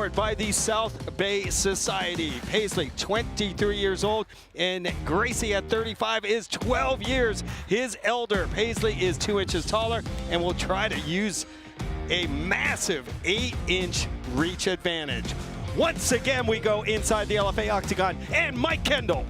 powered by the South Bay Society. Pasley, 23 years old, and Gracie at 35 is 12 years his elder. Pasley is 2 inches taller and will try to use a massive 8-inch reach advantage. Once again, we go inside the LFA octagon, and Mike Kendall.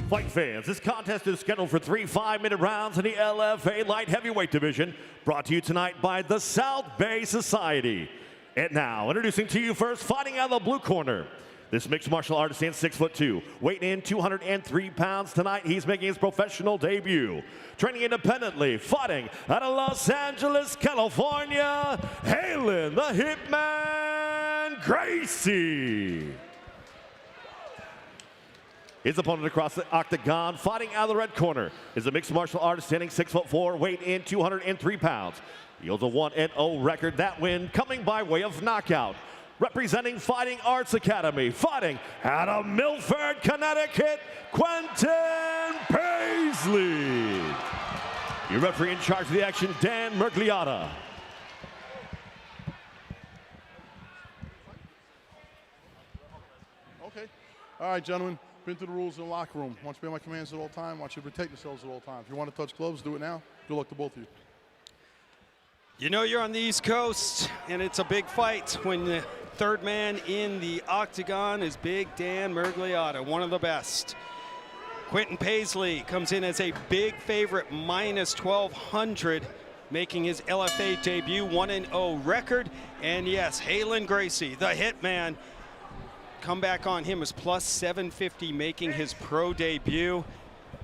Fight fans, this contest is scheduled for 3 5-minute rounds in the LFA light heavyweight division, brought to you tonight by the South Bay Society. And now, introducing to you first, fighting out of the blue corner. This mixed martial artist stands 6'2", weighing in 203 pounds tonight. He's making his professional debut. Training independently, fighting out of Los Angeles, California, hailing the Hitman Gracie. His opponent across the octagon, fighting out of the red corner, is a mixed martial artist standing 6'4", weighing in 203 pounds. He holds a 1-0 record. That win coming by way of knockout. Representing Fighting Arts Academy, fighting out of Milford, Connecticut, Quentin Pasley. Your referee in charge of the action, Dan Mergliata. Okay. All right, gentlemen. Been through the rules in the locker room. Want you to be on my commands at all time. Want you to protect yourselves at all times. If you want to touch gloves, do it now. Good luck to both of you. You know you're on the East Coast, and it's a big fight when the third man in the octagon is Big Dan Mergliata, one of the best. Quentin Pasley comes in as a big favorite, minus 1,200, making his LFA debut, 1-0 record. And yes, REYLAN GRACIE, the Hitman, come back on him as plus 750, making his pro debut.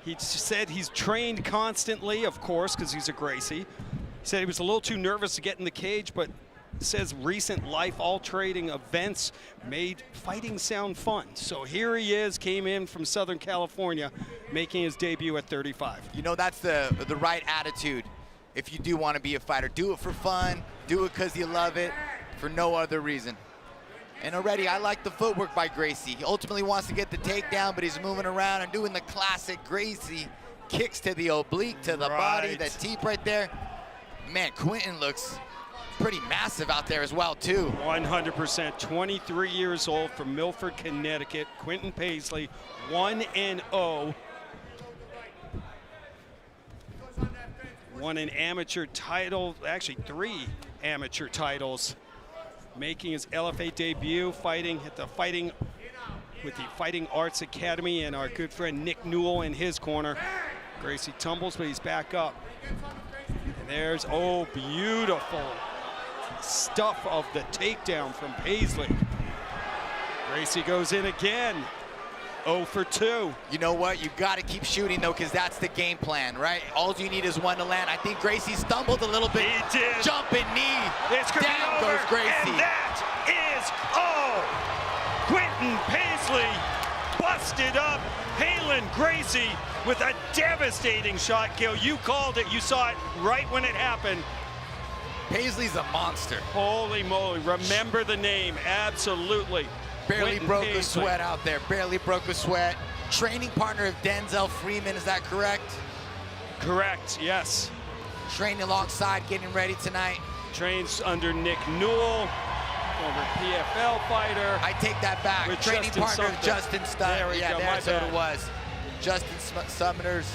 He said he's trained constantly, of course, because he's a Gracie. He said he was a little too nervous to get in the cage, but says recent life-altering events made fighting sound fun. So here he is, came in from Southern California, making his debut at 35. You know, that's the right attitude. If you do want to be a fighter, do it for fun, do it because you love it, for no other reason. And already, I like the footwork by Gracie. He ultimately wants to get the takedown, but he's moving around and doing the classic Gracie kicks to the oblique, to the body, that teep right there. Man, Quentin looks pretty massive out there as well, too. 100%. 23 years old from Milford, Connecticut. Quentin Pasley, 1-0. Won an amateur title, actually 3 amateur titles. Making his LFA debut, fighting at the with the Fighting Arts Academy, and our good friend Nick Newell in his corner. Gracie tumbles, but he's back up. And there's, oh, beautiful stuff of the takedown from Pasley. Gracie goes in again, 0 for 2. You know what? You've got to keep shooting, though, because that's the game plan, right? All you need is one to land. I think Gracie stumbled a little bit. He did. Jumping knee. It's down over, goes Gracie. and that is all. Quentin Pasley busted up REYLAN GRACIE with a devastating shot kill. You called it. You saw it right when it happened. Pasley's a monster. Holy moly. Remember the name. Absolutely. Barely Quentin broke Pasley. a sweat out there. Barely broke a sweat. Training partner of Denzel Freeman, is that correct? Correct, yes. Training alongside, getting ready tonight. Trains under Nick Newell, former PFL fighter. I take that back. With Training Justin partner of Sumner. Justin Stumner. There we go, that's my what bad. it was. Justin Sumner's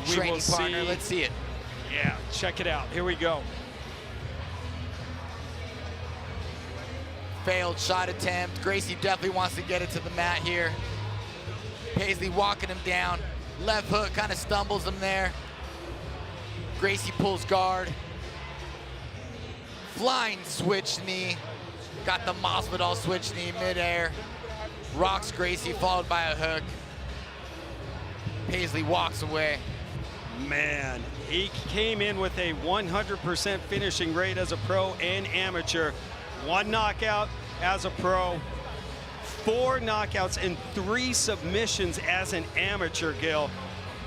training partner. Let's see it. Yeah, check it out. Here we go. Failed shot attempt. Gracie definitely wants to get it to the mat here. Pasley walking him down. Left hook kind of stumbles him there. Gracie pulls guard. Flying switch knee. Got the Masvidal switch knee midair. Rocks Gracie, followed by a hook. Pasley walks away. Man, he came in with a 100% finishing rate as a pro and amateur. 1 knockout as a pro, 4 knockouts and 3 submissions as an amateur, Gil,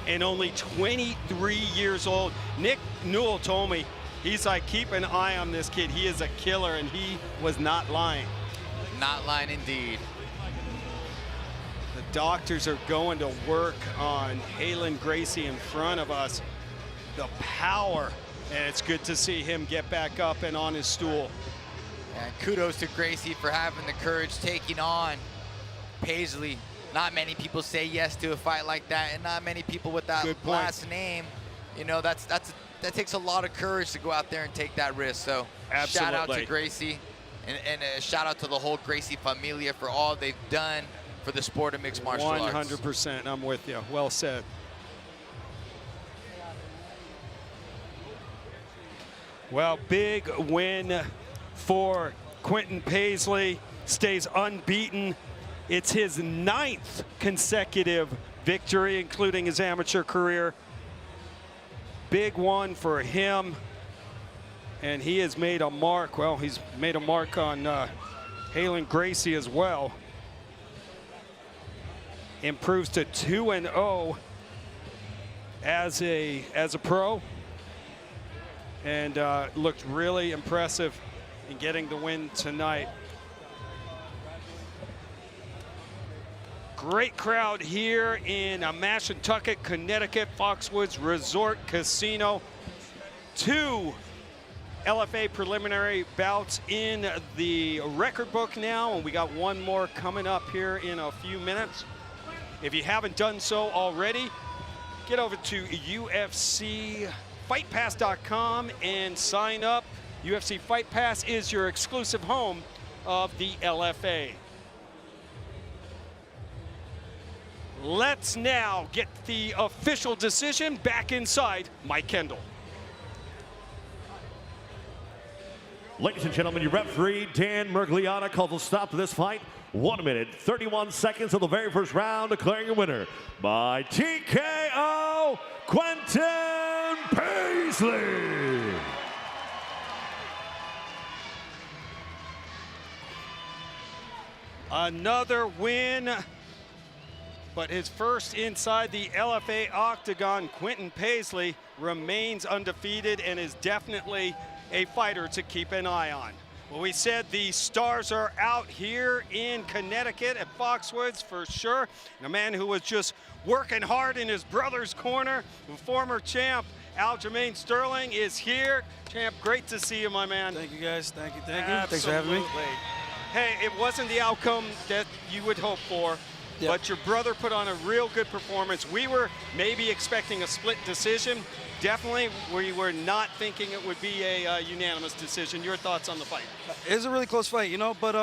and only 23 years old. Nick Newell told me, he's like, keep an eye on this kid. He is a killer, and he was not lying. Not lying indeed. The doctors are going to work on REYLAN GRACIE in front of us. The power, and it's good to see him get back up and on his stool. And kudos to Gracie for having the courage, taking on Pasley. Not many people say yes to a fight like that, and not many people with that last name. You know, that takes a lot of courage to go out there and take that risk. So shout out to Gracie, and a shout out to the whole Gracie familia for all they've done for the sport of mixed martial arts. 100%, I'm with you. Well said. Well, big win for Quentin Pasley. Stays unbeaten. It's his 9th consecutive victory, including his amateur career. Big one for him. And he has made a mark. Well, he's made a mark on REYLAN GRACIE as well. Improves to 2-0 as a pro. And looked really impressive in getting the win tonight. Great crowd here in Mashantucket, Connecticut, Foxwoods Resort Casino. 2 LFA preliminary bouts in the record book now, and we got one more coming up here in a few minutes. If you haven't done so already, get over to UFCFightPass.com and sign up. UFC Fight Pass is your exclusive home of the LFA. Let's now get the official decision back inside Mike Kendall. Ladies and gentlemen, your referee, Dan Mergliana, calls a stop to this fight. 1 minute, 31 seconds of the very first round, declaring a winner by TKO, Quentin Pasley. Another win, but his first inside the LFA octagon. Quentin Pasley remains undefeated and is definitely a fighter to keep an eye on. Well, we said the stars are out here in Connecticut at Foxwoods for sure. And a man who was just working hard in his brother's corner, former champ Aljamain Sterling is here. Champ, great to see you, my man. Thank you, guys. Thank you. Thank you. Absolutely. Thanks for having me. Hey, it wasn't the outcome that you would hope for, but your brother put on a real good performance. We were maybe expecting a split decision. Definitely, we were not thinking it would be a unanimous decision. Your thoughts on the fight? It was a really close fight, you know, but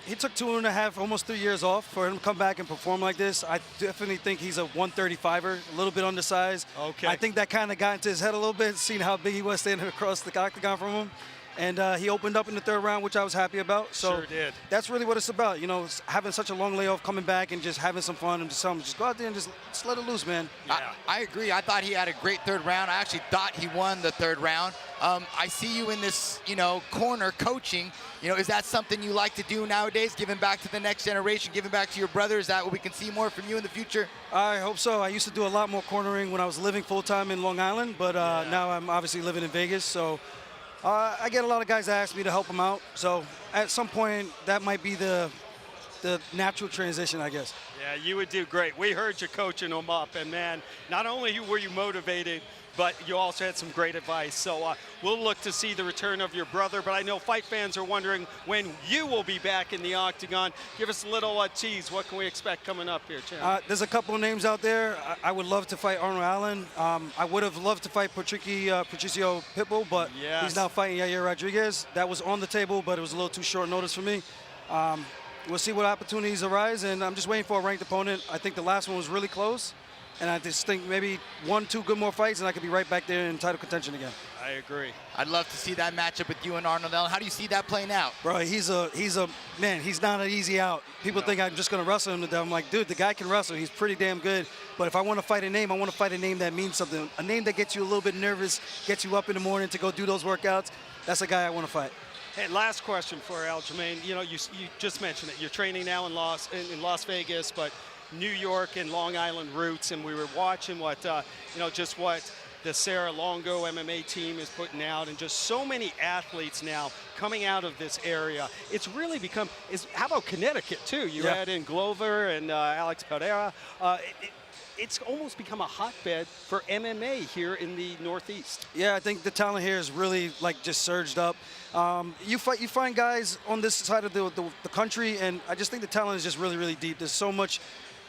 he took 2.5, almost 3 years off for him to come back and perform like this. I definitely think he's a 135er, a little bit undersized. Okay. I think that kind of got into his head a little bit, seeing how big he was standing across the octagon from him. And he opened up in the 3rd round, which I was happy about. So sure did. That's really what it's about, you know, having such a long layoff, coming back and just having some fun and just go out there and just let it loose, man. Yeah. I agree. I thought he had a great 3rd round. I actually thought he won the 3rd round. I see you in this, you know, corner coaching. You know, is that something you like to do nowadays, giving back to the next generation, giving back to your brother? Is that what we can see more from you in the future? I hope so. I used to do a lot more cornering when I was living full-time in Long Island, but now I'm obviously living in Vegas, so I get a lot of guys that ask me to help them out. So at some point, that might be the natural transition, I guess. Yeah, you would do great. We heard you coaching them up, and man, not only were you motivated, but you also had some great advice. So we'll look to see the return of your brother, but I know fight fans are wondering when you will be back in the octagon. Give us a little tease. What can we expect coming up here, champ? There's a couple of names out there. I would love to fight Arnold Allen. I would have loved to fight Patricio Pitbull, but he's now fighting Yair Rodriguez. That was on the table, but it was a little too short notice for me. We'll see what opportunities arise, and I'm just waiting for a ranked opponent. I think the last one was really close. And I just think maybe 1-2 good more fights, and I could be right back there in title contention again. I agree. I'd love to see that matchup with you and Arnold Allen. How do you see that playing out? Bro, he's a man. He's not an easy out. People think I'm just gonna wrestle him to death. I'm like, dude, the guy can wrestle. He's pretty damn good. But if I want to fight a name, I want to fight a name that means something. A name that gets you a little bit nervous, gets you up in the morning to go do those workouts. That's a guy I want to fight. Hey, last question for Aljamain. You know, you just mentioned it. You're training now in Las Vegas, but New York and Long Island roots, and we were watching what just what the Sarah Longo MMA team is putting out, and just so many athletes now coming out of this area. It's really become. How about Connecticut too? You add in Glover and Alex Pereira. It's almost become a hotbed for MMA here in the Northeast. Yeah, I think the talent here is really just surged up. You find guys on this side of the country, and I just think the talent is just really, really deep. There's so much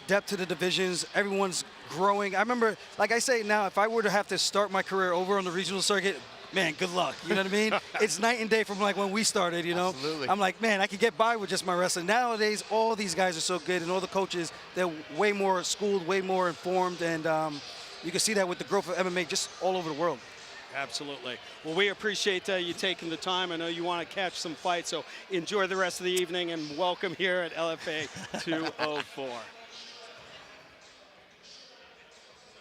depth to the divisions. Everyone's growing. I remember, like I say now, if I were to have to start my career over on the regional circuit, man, good luck. You know what I mean? It's night and day from like when we started, you know? Absolutely. I'm like, man, I could get by with just my wrestling. Nowadays, all these guys are so good, and all the coaches, they're way more schooled, way more informed, and you can see that with the growth of MMA just all over the world. Absolutely. Well, we appreciate you taking the time. I know you want to catch some fights, so enjoy the rest of the evening, and welcome here at LFA 204.